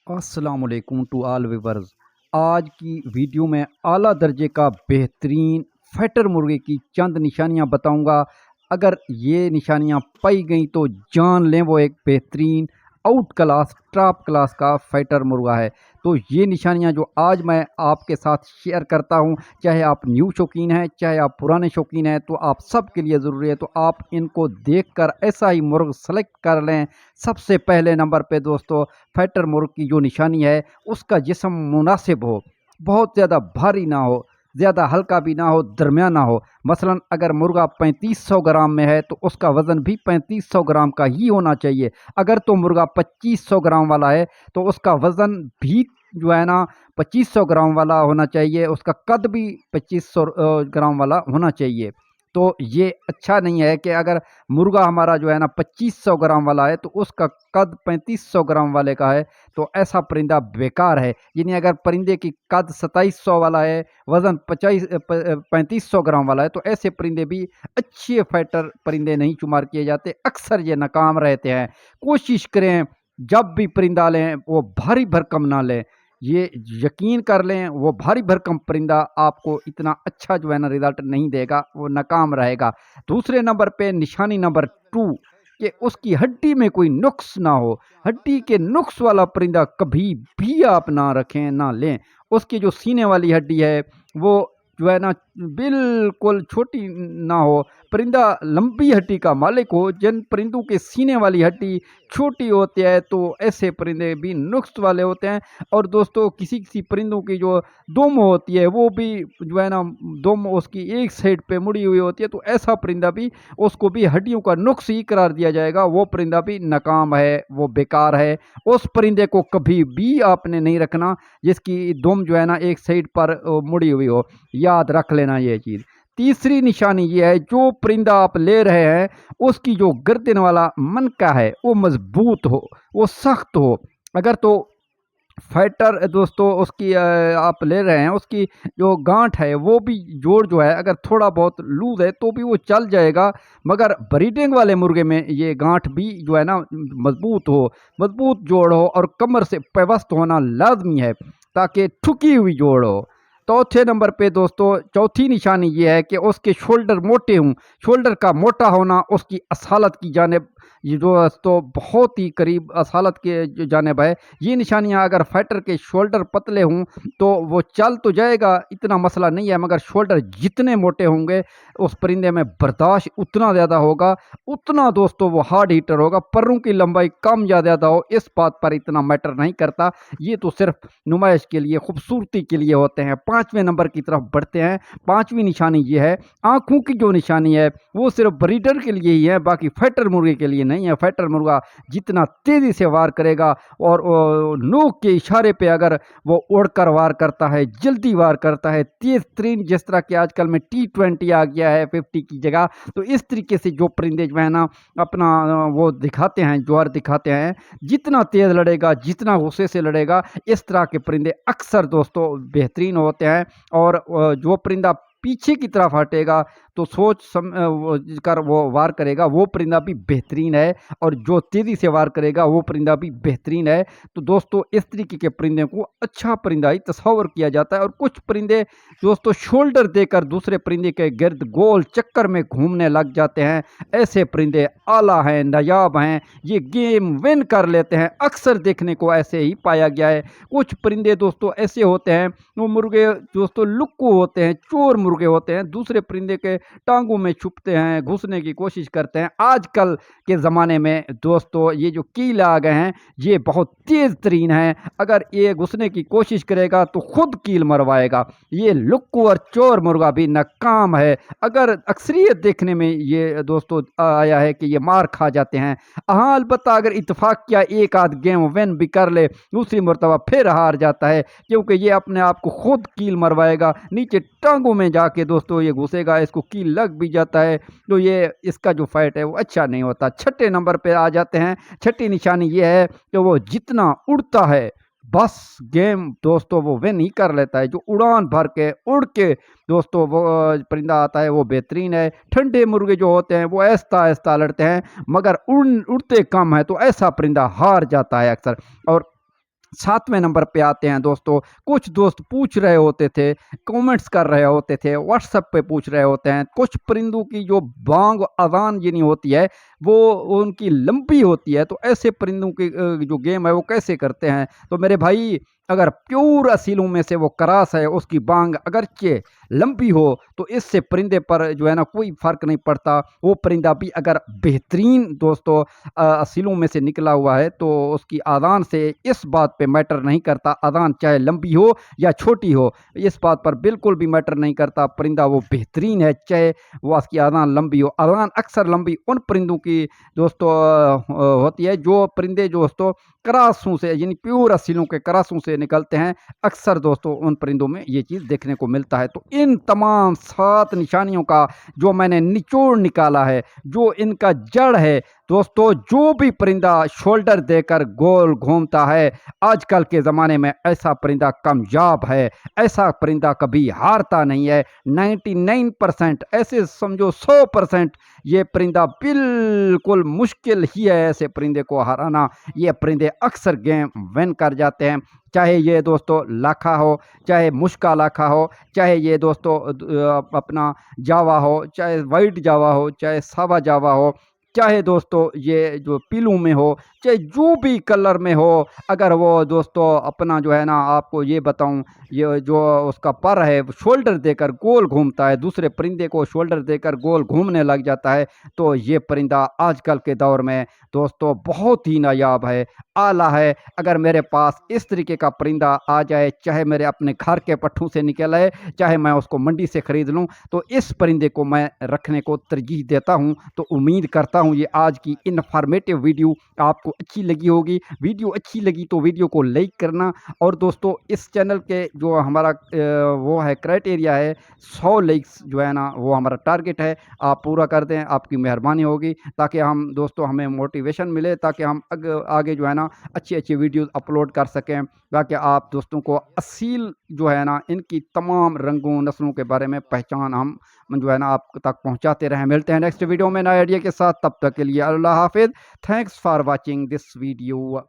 अस्सलामुअलैकुम to all viewers. आज की वीडियो में आला दर्जे का बेहतरीन फैटर मुर्गे की चंद निशानियां बताऊंगा। अगर ये निशानियां पाई गई तो जान लें वो एक बेहतरीन आउट क्लास टॉप क्लास का फाइटर मुर्गा है। तो ये निशानियां जो आज मैं आपके साथ शेयर करता हूं, चाहे आप न्यू शौकीन हैं चाहे आप पुराने शौकीन हैं, तो आप सब के लिए ज़रूरी है। तो आप इनको देखकर ऐसा ही मुर्ग सेलेक्ट कर लें। सबसे पहले नंबर पे दोस्तों, फाइटर मुर्ग की जो निशानी है उसका जिस्म मुनासिब हो, बहुत ज़्यादा भारी ना हो, ज़्यादा हल्का भी ना हो, दरमियाना हो। मसलन अगर मुर्गा 3500 ग्राम में है तो उसका वज़न भी 3500 ग्राम का ही होना चाहिए। अगर तो मुर्गा 2500 ग्राम वाला है तो उसका वज़न भी जो है ना 2500 ग्राम वाला होना चाहिए, उसका कद भी 2500 ग्राम वाला होना चाहिए। तो ये अच्छा नहीं है कि अगर मुर्गा हमारा जो है ना 2500 ग्राम वाला है तो उसका कद 3500 ग्राम वाले का है, तो ऐसा परिंदा बेकार है। यानी अगर परिंदे की कद 2700 वाला है, वज़न 3500 ग्राम वाला है, तो ऐसे परिंदे भी अच्छे फाइटर परिंदे नहीं शुमार किए जाते, अक्सर ये नाकाम रहते हैं। कोशिश करें जब भी परिंदा लें वो भारी भरकम ना लें। ये यकीन कर लें वो भारी भरकम परिंदा आपको इतना अच्छा जो है ना रिजल्ट नहीं देगा, वो नाकाम रहेगा। दूसरे नंबर पे निशानी नंबर 2 कि उसकी हड्डी में कोई नुक्स ना हो। हड्डी के नुक्स वाला परिंदा कभी भी आप ना रखें ना लें। उसकी जो सीने वाली हड्डी है वो जो है ना बिल्कुल छोटी ना हो। परिंदा लंबी हड्डी का मालिक हो। जिन परिंदों के सीने वाली हड्डी छोटी होती है तो ऐसे परिंदे भी नुक्स वाले होते हैं। और दोस्तों किसी किसी परिंदों की जो दुम होती है वो भी जो है ना दुम उसकी एक साइड पे मुड़ी हुई होती है, तो ऐसा परिंदा भी, उसको भी हड्डियों का नुक्स ही करार दिया जाएगा। वो परिंदा भी नाकाम है, वो बेकार है। उस परिंदे को कभी भी आपने नहीं रखना जिसकी दुम जो है ना एक साइड पर मुड़ी हुई हो। याद रख लेना ये चीज़। तीसरी निशानी ये है, जो परिंदा आप ले रहे हैं उसकी जो गर्दन वाला मनका है वो मजबूत हो, वो सख्त हो। अगर तो फाइटर दोस्तों उसकी आप ले रहे हैं, उसकी जो गांठ है वो भी, जोड़ जो है अगर थोड़ा बहुत लूज है तो भी वो चल जाएगा। मगर ब्रीडिंग वाले मुर्गे में ये गांठ भी जो है ना मजबूत हो, मजबूत जोड़ हो और कमर से पेवस्त होना लाजमी है ताकि ठुकी हुई जोड़ हो। चौथे नंबर पे दोस्तों चौथी निशानी ये है कि उसके शोल्डर मोटे हों। शोल्डर का मोटा होना उसकी असालत की जानिब, ये जो दोस्तों बहुत ही करीब असालत के जानिब है। ये निशानियां अगर फाइटर के शोल्डर पतले हों तो वो चल तो जाएगा, इतना मसला नहीं है, मगर शोल्डर जितने मोटे होंगे उस परिंदे में बर्दाश्त उतना ज़्यादा होगा, उतना दोस्तों वो हार्ड हीटर होगा। पर्रों की लंबाई कम या ज़्यादा हो इस बात पर इतना मैटर नहीं करता, ये तो सिर्फ नुमाइश के लिए, खूबसूरती के लिए होते हैं। पाँचवें नंबर की तरफ बढ़ते हैं। पाँचवीं निशानी ये है, आँखों की जो निशानी है वो सिर्फ ब्रीडर के लिए ही है, बाकी फाइटर मुर्गे के लिए नहीं है। फाइटर मुर्गा जितना तेज़ी से वार करेगा और नोक के इशारे पे अगर वो उड़कर वार करता है, जल्दी वार करता है, तेज़ तरीन, जिस तरह के आजकल में T20 आ गया है 50 की जगह, तो इस तरीके से जो परिंदे जो है ना अपना वो दिखाते हैं, जौहर दिखाते हैं, जितना तेज़ लड़ेगा, जितना गुस्से से लड़ेगा, इस तरह के परिंदे अक्सर दोस्तों बेहतरीन होते हैं। और जो परिंदा पीछे की तरफ हटेगा तो सोच कर वो वार करेगा, वो परिंदा भी बेहतरीन है। और जो तेज़ी से वार करेगा वो परिंदा भी बेहतरीन है। तो दोस्तों इस तरीके के परिंदे को अच्छा परिंदा ही तस्वर किया जाता है। और कुछ परिंदे दोस्तों शोल्डर देकर दूसरे परिंदे के गिर्द गोल चक्कर में घूमने लग जाते हैं। ऐसे परिंदे आला हैं, नायाब हैं, ये गेम विन कर लेते हैं। अक्सर देखने को ऐसे ही पाया गया है। कुछ परिंदे दोस्तों ऐसे होते हैं, वो मुर्गे दोस्तों लुक्कू होते हैं, चोर मुर्गे होते हैं, दूसरे परिंदे के टांगों में छुपते हैं, घुसने की कोशिश करते हैं। आजकल के ज़माने में दोस्तों ये जो कील आ गए हैं ये बहुत तेज़ तरीन हैं, अगर ये घुसने की कोशिश करेगा तो खुद कील मरवाएगा। ये लुक्कू और चोर मुर्गा भी नाकाम है। अगर अक्सरियत देखने में ये दोस्तों आया है कि ये मार खा जाते हैं। हाँ अलबत्ता अगर इत्तेफाक किया एक आध गेम विन भी कर ले, दूसरी मरतबा फिर हार जाता है, क्योंकि ये अपने आप को खुद कील मरवाएगा, नीचे टांगों में जाके दोस्तों ये घुसेगा, इसको कील लग भी जाता है, तो ये इसका जो फाइट है वो अच्छा नहीं होता। छठे नंबर पे आ जाते हैं। छठी निशानी ये है कि वो जितना उड़ता है बस गेम दोस्तों वो विन ही कर लेता है। जो उड़ान भर के उड़ के दोस्तों वो परिंदा आता है वो बेहतरीन है। ठंडे मुर्गे जो होते हैं वो आहिस्ता आहिस्ता लड़ते हैं, मगर उड़ते कम है, तो ऐसा परिंदा हार जाता है अक्सर। और 7वें नंबर पे आते हैं दोस्तों। कुछ दोस्त पूछ रहे होते थे, कमेंट्स कर रहे होते थे, व्हाट्सएप पे पूछ रहे होते हैं, कुछ परिंदों की जो बांग अजान जिनी होती है वो उनकी लंबी होती है, तो ऐसे परिंदों की जो गेम है वो कैसे करते हैं। तो मेरे भाई, अगर प्योर असीलों में से वो करास है, उसकी बांग अगरचे लंबी हो, तो इससे परिंदे पर जो है ना कोई फर्क नहीं पड़ता। वो परिंदा भी अगर बेहतरीन दोस्तों असीलों में से निकला हुआ है तो उसकी आदान से इस बात पे मैटर नहीं करता, आदान चाहे लंबी हो या छोटी हो, इस बात पर बिल्कुल भी मैटर नहीं करता। परिंदा वो बेहतरीन है, चाहे वो उसकी आदान लंबी हो। आदान अक्सर लंबी उन परिंदों की दोस्तों होती है जो परिंदे दोस्तों करासों से, यानी प्योर असीलों के करासों से निकलते हैं। अक्सर दोस्तों उन परिंदों में ये चीज़ देखने को मिलता है। तो इन तमाम 7 निशानियों का जो मैंने निचोड़ निकाला है, जो इनका जड़ है दोस्तों, जो भी परिंदा शोल्डर देकर गोल घूमता है, आजकल के ज़माने में ऐसा परिंदा कामयाब है, ऐसा परिंदा कभी हारता नहीं है। 99% ऐसे समझो 100% ये परिंदा बिल्कुल मुश्किल ही है ऐसे परिंदे को हराना। ये परिंदे अक्सर गेम विन कर जाते हैं, चाहे ये दोस्तों लाखा हो, चाहे मुश्का लाखा हो, चाहे ये दोस्तों अपना जावा हो, चाहे वाइट जावा हो, चाहे सावा जावा हो, चाहे दोस्तों ये जो पीलू में हो, चाहे जो भी कलर में हो। अगर वो दोस्तों अपना जो है ना, आपको ये बताऊं, ये जो उसका पर है शोल्डर देकर गोल घूमता है, दूसरे परिंदे को शोल्डर देकर गोल घूमने लग जाता है, तो ये परिंदा आजकल के दौर में दोस्तों बहुत ही नायाब है, आला है। अगर मेरे पास इस तरीके का परिंदा आ जाए, चाहे मेरे अपने घर के पट्ठों से निकल आए, चाहे मैं उसको मंडी से ख़रीद लूं, तो इस परिंदे को मैं रखने को तरजीह देता हूं। तो उम्मीद करता हूं ये आज की इन्फॉर्मेटिव वीडियो आपको अच्छी लगी होगी। वीडियो अच्छी लगी तो वीडियो को लाइक करना, और दोस्तों इस चैनल के जो हमारा वो है क्राइटेरिया है 100 लाइक्स जो है ना, वो हमारा टारगेट है, आप पूरा कर दें, आपकी मेहरबानी होगी, ताकि हम दोस्तों हमें मोटिवेशन मिले, ताकि हम आगे जो है ना अच्छी अच्छी वीडियोस अपलोड कर सकें, ताकि आप दोस्तों को असील जो है ना इनकी तमाम रंगों नस्लों के बारे में पहचान हम जो है ना आप तक पहुंचाते रहें। मिलते हैं नेक्स्ट वीडियो में नए आइडिया के साथ, तब तक के लिए अल्लाह हाफिज़। Thanks for watching this video.